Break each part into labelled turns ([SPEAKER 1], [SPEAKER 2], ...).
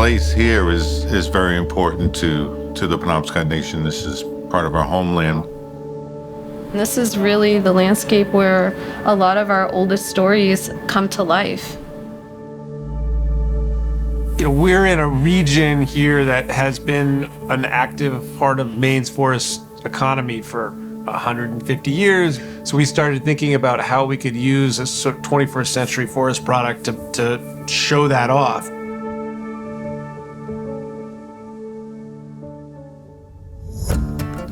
[SPEAKER 1] place here is very important to the Penobscot Nation. This is part of our homeland.
[SPEAKER 2] This is really the landscape where a lot of our oldest stories come to life.
[SPEAKER 3] You know, we're in a region here that has been an active part of Maine's forest economy for 150 years. So we started thinking about how we could use a sort of 21st century forest product to show that off.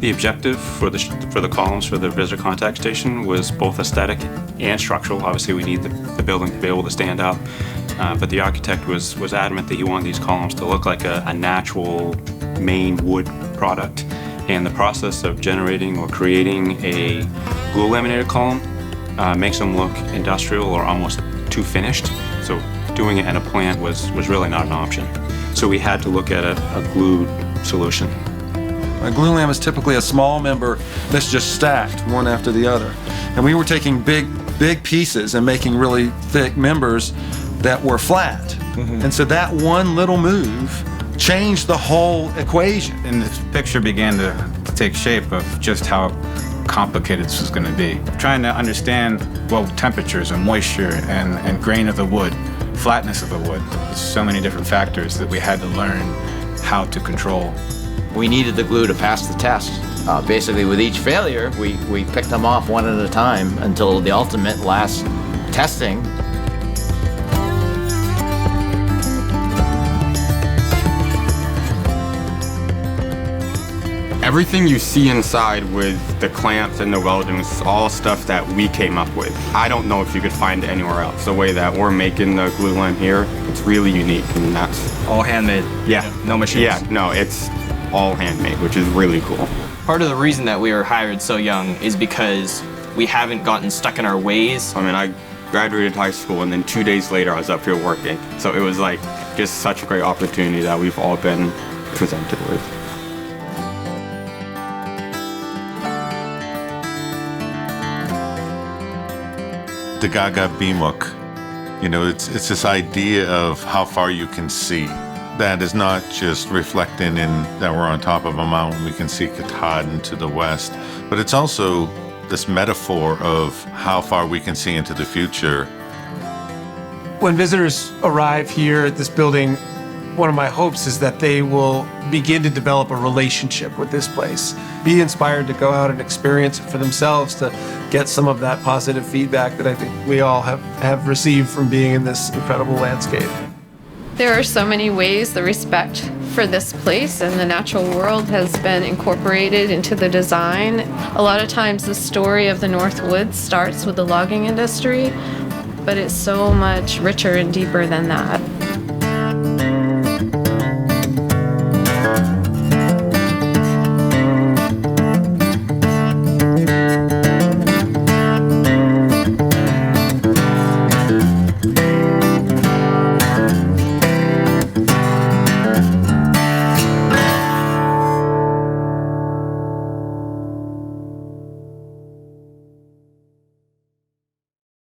[SPEAKER 4] The objective for the columns for the visitor contact station was both aesthetic and structural. Obviously, we need the building to be able to stand up, but the architect was adamant that he wanted these columns to look like a natural Maine wood product. And the process of generating or creating a glue laminated column makes them look industrial or almost too finished. So doing it in a plant was really not an option. So we had to look at a glued solution.
[SPEAKER 5] A glue lam is typically a small member that's just stacked one after the other. And we were taking big pieces and making really thick members that were flat. Mm-hmm. And so that one little move changed the whole equation.
[SPEAKER 6] And this picture began to take shape of just how complicated this was going to be. Trying to understand, well, temperatures and moisture and grain of the wood, flatness of the wood. There's so many different factors that we had to learn how to control.
[SPEAKER 7] We needed the glue to pass the test. Basically, with each failure, we picked them off one at a time until the ultimate last testing.
[SPEAKER 8] Everything you see inside with the clamps and the welding is all stuff that we came up with. I don't know if you could find it anywhere else. The way that we're making the glue line here, it's really unique, and that's
[SPEAKER 9] all handmade.
[SPEAKER 8] Yeah,
[SPEAKER 9] no machines.
[SPEAKER 8] Yeah, no, it's all handmade, which is really cool.
[SPEAKER 9] Part of the reason that we were hired so young is because we haven't gotten stuck in our ways.
[SPEAKER 8] I mean, I graduated high school, and then 2 days later I was up here working. So it was like just such a great opportunity that we've all been presented with.
[SPEAKER 1] Tekαkαpimək, you know, it's this idea of how far you can see. That is not just reflecting in that we're on top of a mountain, we can see Katahdin to the west, but it's also this metaphor of how far we can see into the future.
[SPEAKER 3] When visitors arrive here at this building, one of my hopes is that they will begin to develop a relationship with this place, be inspired to go out and experience it for themselves, to get some of that positive feedback that I think we all have received from being in this incredible landscape.
[SPEAKER 2] There are so many ways the respect for this place and the natural world has been incorporated into the design. A lot of times the story of the North Woods starts with the logging industry, but it's so much richer and deeper than that.